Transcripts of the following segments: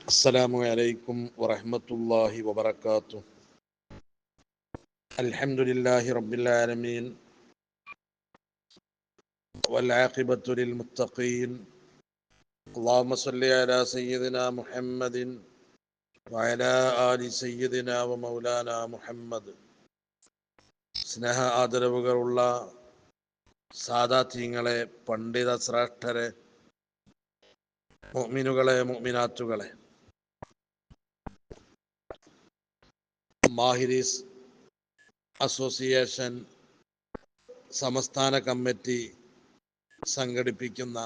അസ്സലാമു അലൈക്കും വറഹ്മത്തുള്ളാഹി വബറകാതുഹു. അൽഹംദുലില്ലാഹി റബ്ബിൽ ആലമീൻ വൽ ആഖിബത്തു ലിൽ മുത്തഖീൻ. അല്ലാഹുമ്മ സ്വല്ലി അലാ സയ്യിദിനാ മുഹമ്മദിൻ വഅലാ ആലി സയ്യിദിനാ വ മൗലാനാ മുഹമ്മദ്. സ്നേഹ ആദരവുകളുള്ള സാദാത്യങ്ങളെ, പണ്ഡിത ശ്രേഷ്ഠരെ, മുഅ്മിനുകളെ, മുഅ്മിനാത്തുകളെ, മാഹിരീസ് അസോസിയേഷൻ സംസ്ഥാന കമ്മിറ്റി സംഘടിപ്പിക്കുന്ന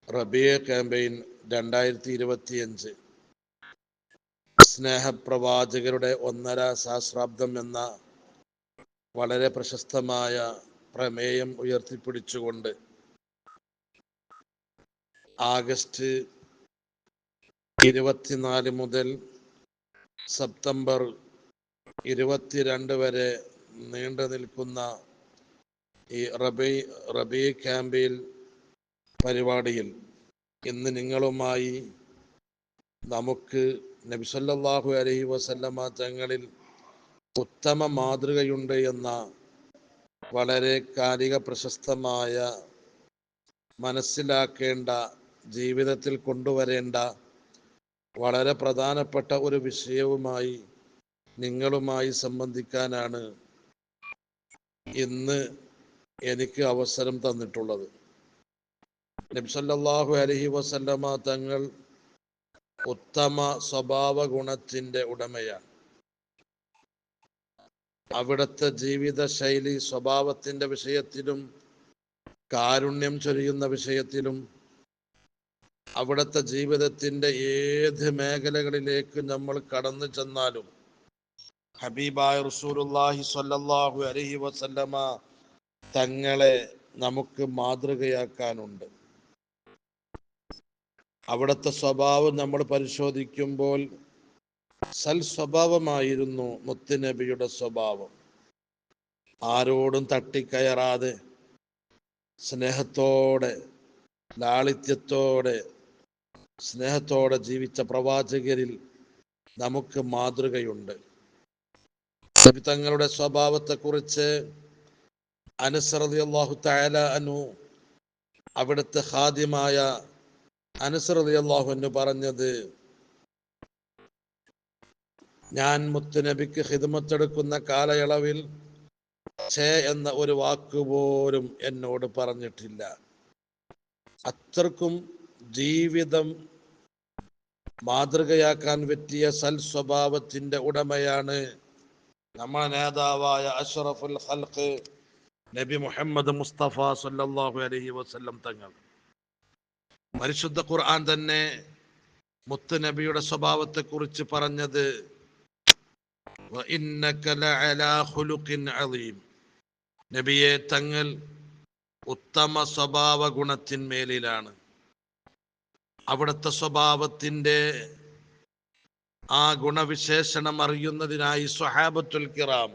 റബിയ ക്യാമ്പയിൻ 2025 സ്നേഹപ്രവാചകരുടെ 1.5 സഹസ്രാബ്ദം എന്ന വളരെ പ്രശസ്തമായ പ്രമേയം ഉയർത്തിപ്പിടിച്ചുകൊണ്ട് ആഗസ്റ്റ് 24 മുതൽ സെപ്റ്റംബർ 22 വരെ നീണ്ടു നിൽക്കുന്ന ഈ റബി ക്യാമ്പയിൻ പരിപാടിയിൽ ഇന്ന് നിങ്ങളുമായി നമുക്ക് നബി സല്ലല്ലാഹു അലൈഹി വസല്ലമ തങ്ങളിൽ ഉത്തമ മാതൃകയുണ്ട് എന്ന വളരെ കാലിക പ്രശസ്തമായ, മനസ്സിലാക്കേണ്ട, ജീവിതത്തിൽ കൊണ്ടുവരേണ്ട വളരെ പ്രധാനപ്പെട്ട ഒരു വിഷയവുമായി നിങ്ങളുമായി സംബന്ധിക്കാനാണ് ഇന്ന് എനിക്ക് അവസരം തന്നിട്ടുള്ളത്. നബി സല്ലല്ലാഹു അലൈഹി വസല്ലമ തങ്ങൾ ഉത്തമ സ്വഭാവ ഗുണത്തിൻ്റെ ഉടമയാണ്. അവിടുത്തെ ജീവിത ശൈലി, സ്വഭാവത്തിൻ്റെ വിഷയത്തിലും കാരുണ്യം ചൊരിയുന്ന വിഷയത്തിലും അവിടുത്തെ ജീവിതത്തിൻ്റെ ഏത് മേഖലകളിലേക്ക് നമ്മൾ കടന്നു ചെന്നാലും ഹബീബായ റസൂലുള്ളാഹി സ്വല്ലല്ലാഹു അലൈഹി വസല്ലമ തങ്ങളെ നമുക്ക് മാതൃകയാക്കാനുണ്ട്. അവിടുത്തെ സ്വഭാവം നമ്മൾ പരിശോധിക്കുമ്പോൾ സൽ സ്വഭാവമായിരുന്നു മുത്തുനബിയുടെ സ്വഭാവം. ആരോടും തട്ടിക്കയറാതെ സ്നേഹത്തോടെ, സ്നേഹത്തോടെ ജീവിച്ച പ്രവാചകരിൽ നമുക്ക് മാതൃകയുണ്ട്. നബി തങ്ങളുടെ സ്വഭാവത്തെക്കുറിച്ച് അനസ് റളിയല്ലാഹു തആല അൻഹു, അവിടുത്തെ ഖാദിമായ അനസ് റളിയല്ലാഹു അൻഹു പറഞ്ഞത്, ഞാൻ മുത്തുനബിക്ക് ഖിദ്മത്തെടുക്കുന്ന കാലയളവിൽ ഛേ എന്ന ഒരു വാക്കുപോലും എന്നോട് പറഞ്ഞിട്ടില്ല. അത്രക്കും ജീവിതം മാതൃകയാക്കാൻ പറ്റിയ സൽ സ്വഭാവത്തിന്റെ ഉടമയാണ് നമ്മുടെ നേതാവായ അഷ്റഫുൽ ഖൽഖ് നബി മുഹമ്മദ് മുസ്തഫ സല്ലല്ലാഹു അലൈഹി വസല്ലം തങ്ങൾ. പരിശുദ്ധ ഖുർആൻ തന്നെ മുത്തുനബിയുടെ സ്വഭാവത്തെക്കുറിച്ച് പറഞ്ഞത് വഇന്നക ലഅലാ ഖുലുഖിൻ അളീം. നബിയെ, തങ്ങൾ ഉത്തമ സ്വഭാവ ഗുണത്തിന്മേലിലാണ്. അവിടുത്തെ സ്വഭാവത്തിന്റെ ആ ഗുണവിശേഷണം അറിയുന്നതിനായി സ്വഹാബത്തുൽ കിറാം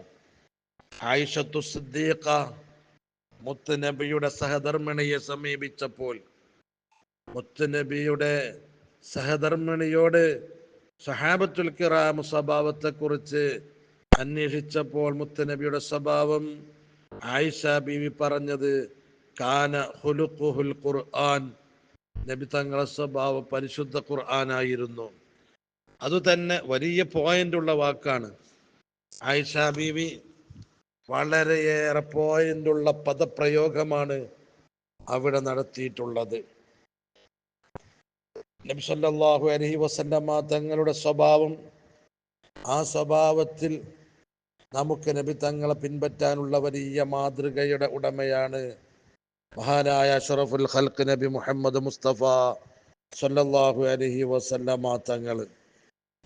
ആയിഷത്തു സിദ്ദീഖ മുത്തുനബിയുടെ സഹധർമ്മിണിയെ സമീപിച്ചപ്പോൾ മുത്തുനബിയുടെ സഹധർമ്മിണിയോട് സ്വഹാബത്തുൽ കിറാം സ്വഭാവത്തെക്കുറിച്ച് അന്വേഷിച്ചപ്പോൾ മുത്തുനബിയുടെ സ്വഭാവം ആയിഷ ബീവി പറഞ്ഞത് കാന ഖുലുഖുൽ ഖുർആൻ. നബി തങ്ങളുടെ സ്വഭാവം പരിശുദ്ധ ഖുർആനായിരുന്നു. അതുതന്നെ വലിയ പോയിന്റുള്ള വാക്കാണ്. ആയിഷ ബീവി വളരെയേറെ പോയിന്റുള്ള പദപ്രയോഗമാണ് അവിടെ നടത്തിയിട്ടുള്ളത്. നബി സല്ലല്ലാഹു അലൈഹി വസല്ലമ തങ്ങളുടെ സ്വഭാവം, ആ സ്വഭാവത്തിൽ നമുക്ക് നബി തങ്ങളെ പിൻപറ്റാനുള്ള വലിയ മാതൃകയുടെ ഉടമയാണ് മഹാനായ അഷ്റഫുൽ ഖൽഖ് നബി മുഹമ്മദ് മുസ്തഫ സല്ലല്ലാഹു അലൈഹി വസല്ലമ തങ്ങൾ.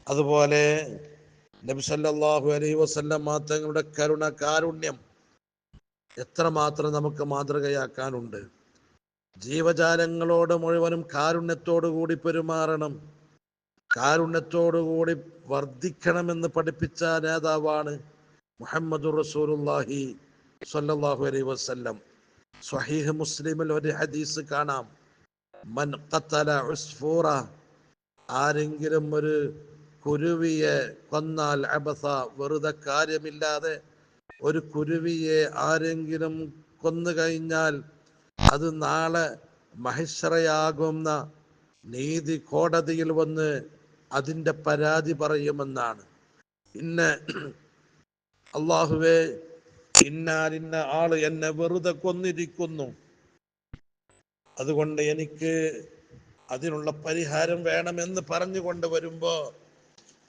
അതുപോലെ നബി സല്ലല്ലാഹു അലൈഹി വസല്ലമ തങ്ങളുടെ കാരുണ്യം എത്രമാത്രം നമുക്ക് മാതൃകയാക്കാനുണ്ട്. ജീവജാലങ്ങളോട് മുഴുവനും കാരുണ്യത്തോടുകൂടി പെരുമാറണം, കാരുണ്യത്തോടുകൂടി വർദ്ധിക്കണമെന്ന് പഠിപ്പിച്ച നേതാവാണ് മുഹമ്മദുർ റസൂലുള്ളാഹി സ്വല്ലല്ലാഹു അലൈഹി വസല്ലം. സ്വഹീഹ് മുസ്ലിമിൽ ഒരു ഹദീസ് കാണാം, മൻ ഖതല ഉസ്ഫൂറ ആരെങ്കിലും ഒരു കുരുവിയെ കൊന്നാൽ, അബസ, വെറുതെ കാര്യമില്ലാതെ ഒരു കുരുവിയെ ആരെങ്കിലും കൊന്നു കഴിഞ്ഞാൽ അത് നാളെ മഹിശ്റയാകുന്ന നീതി കോടതിയിൽ വന്ന് അതിൻ്റെ പരാതി പറയുമെന്നാണ്. പിന്നെ അള്ളാഹുവേ, ഇന്നാലിന്ന ആള് എന്നെ വെറുതെ കൊന്നിരിക്കുന്നു, അതുകൊണ്ട് എനിക്ക് അതിനുള്ള പരിഹാരം വേണമെന്ന് പറഞ്ഞുകൊണ്ട് വരുമ്പോ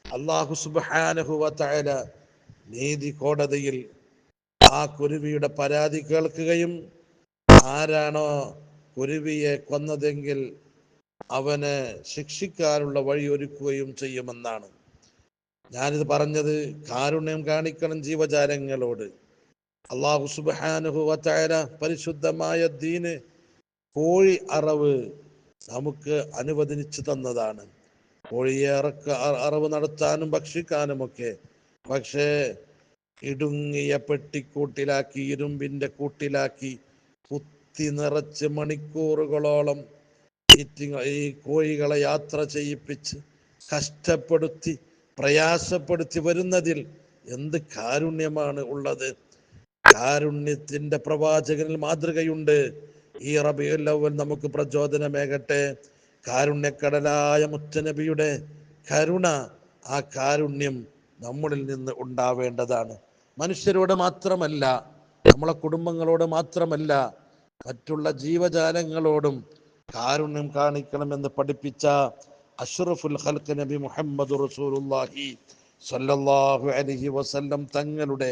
അള്ളാഹു സുബ്ഹാനഹു വ തആല നീതി കോടതിയിൽ ആ കുരുവിയുടെ പരാതി കേൾക്കുകയും ആരാണോ കുരുവിയെ കൊന്നതെങ്കിൽ അവനെ ശിക്ഷിക്കാനുള്ള വഴി ഒരുക്കുകയും ചെയ്യുമെന്നാണ്. ഞാനിത് പറഞ്ഞത് കാരുണ്യം കാണിക്കണം ജീവജാലങ്ങളോട്. അള്ളാഹു സുബ്ഹാനഹു വ തആല പരിശുദ്ധമായ ദീന്, കോഴി അറവ് നമുക്ക് അനുവദിച്ചു തന്നതാണ്. കോഴിയെ അറവ് നടത്താനും ഭക്ഷിക്കാനുമൊക്കെ. പക്ഷേ ഇടുങ്ങിയ പെട്ടിക്കൂട്ടിലാക്കി, ഇരുമ്പിന്റെ കൂട്ടിലാക്കി കുത്തി നിറച്ച് മണിക്കൂറുകളോളം ഈ കോഴികളെ യാത്ര ചെയ്യിപ്പിച്ച് കഷ്ടപ്പെടുത്തി പ്രയാസപ്പെടുത്തി വരുന്നതിൽ എന്ത് കാരുണ്യമാണ് ഉള്ളത്! കാരുണ്യത്തിന്റെ പ്രവാചകനിൽ മാതൃകയുണ്ട്. ഈ റബീഉൽ അവ്വൽ നമുക്ക് പ്രചോദനമേകട്ടെ. കാരുണ്യക്കടലായ മുത്തനബിയുടെ കരുണ, ആ കാരുണ്യം നമ്മളിൽ നിന്ന് ഉണ്ടാവേണ്ടതാണ്. മനുഷ്യരോട് മാത്രമല്ല, നമ്മളെ കുടുംബങ്ങളോട് മാത്രമല്ല, മറ്റുള്ള ജീവജാലങ്ങളോടും കാരുണ്യം കാണിക്കണമെന്ന് പഠിപ്പിച്ച അഷ്റഫുൽ ഖൽഖ് നബി മുഹമ്മദ് റസൂലുള്ളാഹി സ്വല്ലല്ലാഹു അലൈഹി വസല്ലം തങ്ങളുടെ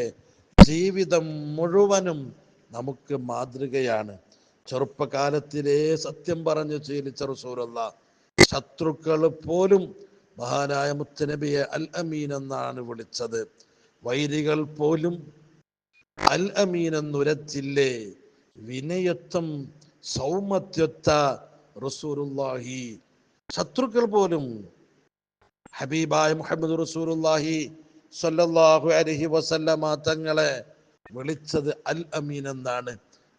ജീവിതം മുഴുവനും നമുക്ക് മാതൃകയാണ്. ചെറുപ്പകാലത്തിലേ സത്യം പറഞ്ഞു ശീലിച്ച റസൂലുള്ളാഹ് ശത്രുക്കൾ പോലും മഹാനായ മുത്തനബിയെ അൽ അമീൻ എന്നാണ് വിളിച്ചത്. വൈരികൾ പോലും അൽ അമീൻ എന്നുരച്ചില്ലേ. വിനയത്വം, സൗമ്യത്വത്ത റസൂലുള്ളാഹി. ശത്രുക്കൾ പോലും ഹബീബായ മുഹമ്മദ് റസൂലുള്ളാഹി സ്വല്ലല്ലാഹു അലൈഹി വസല്ലമ തങ്ങളെ വിളിച്ചത് അൽ അമീൻ എന്നാണ്.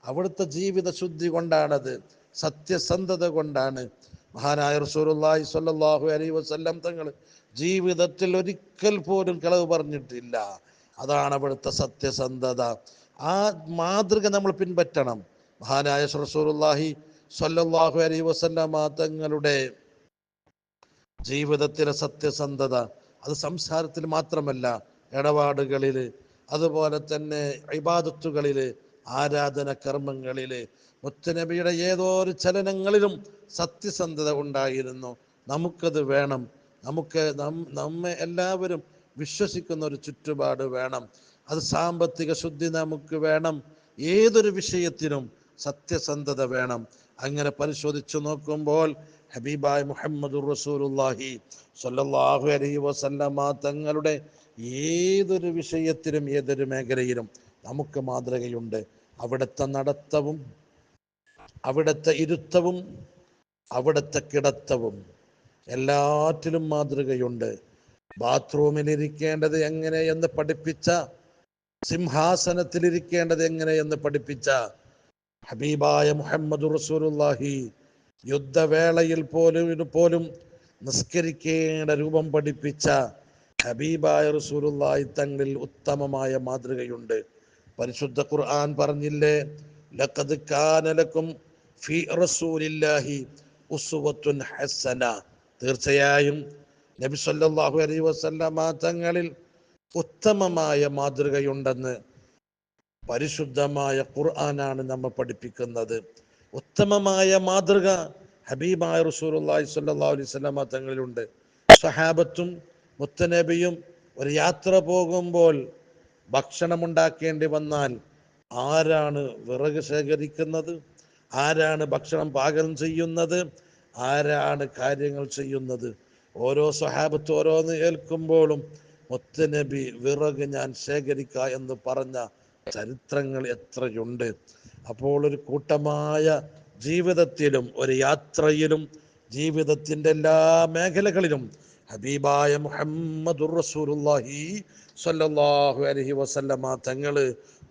അവിടുത്തെ ജീവിത ശുദ്ധി കൊണ്ടാണത്, സത്യസന്ധത കൊണ്ടാണ്. മഹാനായ റസൂലുള്ളാഹി സ്വല്ലല്ലാഹു അലൈഹി വസല്ലം തങ്ങൾ ജീവിതത്തിൽ ഒരിക്കൽ പോലും കളവ് പറഞ്ഞിട്ടില്ല. അതാണ് അവിടുത്തെ സത്യസന്ധത. ആ മാതൃക നമ്മൾ പിൻപറ്റണം. മഹാനായ റസൂലുള്ളാഹി സ്വല്ലല്ലാഹു അലൈഹി വസല്ലമ തങ്ങളുടെ ജീവിതത്തിലെ സത്യസന്ധത അത് സംസാരത്തിൽ മാത്രമല്ല, ഇടപാടുകളിൽ, അതുപോലെ തന്നെ ഇബാദത്തുകളിൽ, ആരാധന കർമ്മങ്ങളിൽ, മുത്തുനബിയുടെ ഏതോ ഒരു ചലനങ്ങളിലും സത്യസന്ധത ഉണ്ടായിരുന്നു. നമുക്കത് വേണം. നമ്മെ എല്ലാവരും വിശ്വസിക്കുന്ന ഒരു ചുറ്റുപാട് വേണം. അത് സാമ്പത്തിക ശുദ്ധി നമുക്ക് വേണം. ഏതൊരു വിഷയത്തിനും സത്യസന്ധത വേണം. അങ്ങനെ പരിശോധിച്ചു നോക്കുമ്പോൾ ഹബീബായ മുഹമ്മദുർ റസൂലുള്ളാഹി സ്വല്ലല്ലാഹു അലൈഹി വസല്ലമ തങ്ങളുടെ ഏതൊരു വിഷയത്തിലും, ഏതൊരു മേഖലയിലും നമുക്ക് മാതൃകയുണ്ട്. അവിടുത്തെ നടത്തവും, അവിടുത്തെ ഇരുത്തവും, അവിടുത്തെ കിടത്തവും, എല്ലാറ്റിലും മാതൃകയുണ്ട്. ബാത്റൂമിൽ ഇരിക്കേണ്ടത് എങ്ങനെയെന്ന് പഠിപ്പിച്ച, സിംഹാസനത്തിലിരിക്കേണ്ടത് എങ്ങനെയെന്ന് പഠിപ്പിച്ച ഹബീബായ മുഹമ്മദ് റസൂലുള്ളാഹി യുദ്ധവേളയിൽ പോലും നിസ്കരിക്കേണ്ട രൂപം പഠിപ്പിച്ച ഹബീബായ റസൂലുള്ളാഹി തങ്ങളിൽ ഉത്തമമായ മാതൃകയുണ്ട്. പരിശുദ്ധ ഖുർആൻ പറഞ്ഞില്ലേ, ലഖദ് കാന ലക്കും ഫീ റസൂലില്ലാഹി ഉസ്വത്തുൻ ഹസന. തീർച്ചയായും നബി സല്ലല്ലാഹു അലൈഹി വസല്ലമ തങ്ങളിൽ ഉത്തമമായ മാതൃകയുണ്ടെന്ന് പരിശുദ്ധമായ ഖുർആനാണ് നമ്മെ പഠിപ്പിക്കുന്നത്. ഉത്തമമായ മാതൃക ഹബീബായ റസൂലുള്ളാഹി സ്വല്ലല്ലാഹു അലൈഹി വസല്ലമ തങ്ങളിലുണ്ട്. സ്വഹാബത്തും മുത്തനബിയും ഒരു യാത്ര പോകുമ്പോൾ ഭക്ഷണം ഉണ്ടാക്കേണ്ടി വന്നാൽ ആരാണ് വിറക് ശേഖരിക്കുന്നത്? ആരാണ് ഭക്ഷണം പാകം ചെയ്യുന്നത്? ആരാണ് കാര്യങ്ങൾ ചെയ്യുന്നത്? ഓരോ സ്വഹാബത്ത് ഓരോന്ന് ഏൽക്കുമ്പോഴും മുത്തനബി വിറക് ഞാൻ ശേഖരിക്ക എന്ന് പറഞ്ഞ ചരിത്രങ്ങൾ എത്രയുണ്ട്. അപ്പോൾ ഒരു കൂട്ടമായ ജീവിതത്തിലും, ഒരു യാത്രയിലും, ജീവിതത്തിൻ്റെ എല്ലാ മേഖലകളിലും ഹബീബായ മുഹമ്മദുർ റസൂലുള്ളാഹി സ്വല്ലല്ലാഹു അലൈഹി വസല്ലമ തങ്ങള്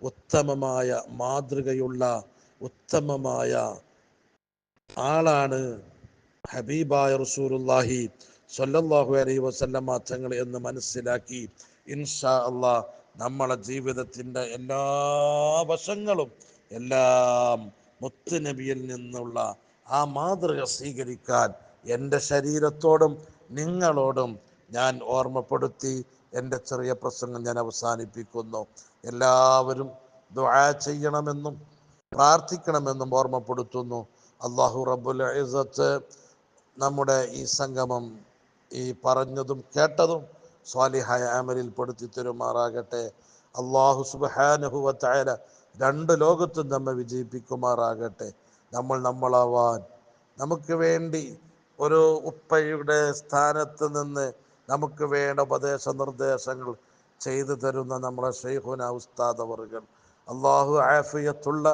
ഉത്തമമായ മാതൃകയുള്ള ഉത്തമമായ ആളാണ്. ഹബീബായ റസൂലുള്ളാഹി സ്വല്ലല്ലാഹു അലൈഹി വസല്ലമ തങ്ങൾ എന്ന് മനസ്സിലാക്കി ഇൻഷാ അള്ളാഹ് നമ്മളെ ജീവിതത്തിൻ്റെ എല്ലാ വശങ്ങളും എല്ലാം മുത്തുനബിയിൽ നിന്നുള്ള ആ മാതൃക സ്വീകരിക്കാൻ എൻ്റെ ശരീരത്തോടും നിങ്ങളോടും ഞാൻ ഓർമ്മപ്പെടുത്തി എൻ്റെ ചെറിയ പ്രസംഗം ഞാൻ അവസാനിപ്പിക്കുന്നു. എല്ലാവരും ദുആ ചെയ്യണമെന്നും പ്രാർത്ഥിക്കണമെന്നും ഓർമ്മപ്പെടുത്തുന്നു. അല്ലാഹു റബ്ബുൽ ഇസ്സത്ത് നമ്മുടെ ഈ സംഗമം ഈ പറഞ്ഞതും കേട്ടതും സ്വാലിഹായ അമലിൽ പെടുത്തി തരുമാറാകട്ടെ. അല്ലാഹു സുബ്ഹാനഹു വ തആല രണ്ട് ലോകത്തും നമ്മെ വിജയിപ്പിക്കുമാറാകട്ടെ. നമ്മളാവാൻ നമുക്ക് വേണ്ടി ഒരു ഉപ്പയുടെ സ്ഥാനത്ത് നിന്ന് നമുക്ക് വേണ്ട ഉപദേശ നിർദ്ദേശങ്ങൾ ചെയ്തു തരുന്ന നമ്മളെ ശൈഖുന ഉസ്താദ് അവറുകൾ, അള്ളാഹു ആഫിയത്തുള്ള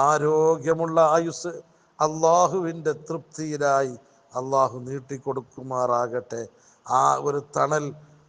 ആരോഗ്യമുള്ള ആയുസ് അള്ളാഹുവിൻ്റെ തൃപ്തിയിലായി അള്ളാഹു നീട്ടിക്കൊടുക്കുമാറാകട്ടെ. ആ ഒരു തണൽ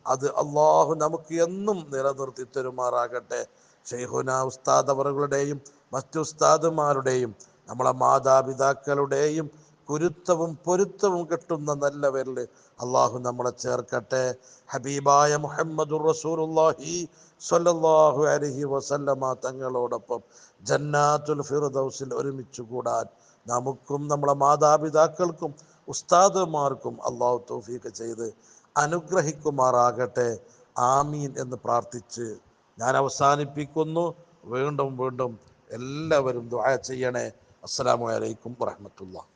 അത് അള്ളാഹു നമുക്ക് എന്നും നിലനിർത്തി തരുമാറാകട്ടെ. ശൈഖുന ഉസ്താദ് അവറുകളുടെയും മറ്റു ഉസ്താദുമാരുടെയും നമ്മളെ മാതാപിതാക്കളുടെയും കുരുത്തവും പൊരുത്തവും കിട്ടുന്ന നല്ലവരിൽ അള്ളാഹു നമ്മളെ ചേർക്കട്ടെ. ഹബീബായ മുഹമ്മദുർ റസൂലുള്ളാഹി സ്വല്ലല്ലാഹു അലൈഹി വസല്ലമ തങ്ങളോടൊപ്പം ജന്നാത്തുൽ ഫിർദൗസിൽ ഒരുമിച്ച് കൂടാൻ നമുക്കും നമ്മളെ മാതാപിതാക്കൾക്കും ഉസ്താദുമാർക്കും അള്ളാഹു തൗഫീഖ് ചെയ്ത് അനുഗ്രഹിക്കുമാറാകട്ടെ. ആമീൻ എന്ന് പ്രാർത്ഥിച്ച് ഞാൻ അവസാനിപ്പിക്കുന്നു. വീണ്ടും വീണ്ടും എല്ലാവരും ദുആ ചെയ്യണേ. അസ്സലാമു അലൈക്കും വറഹ്മത്തുള്ളാഹി.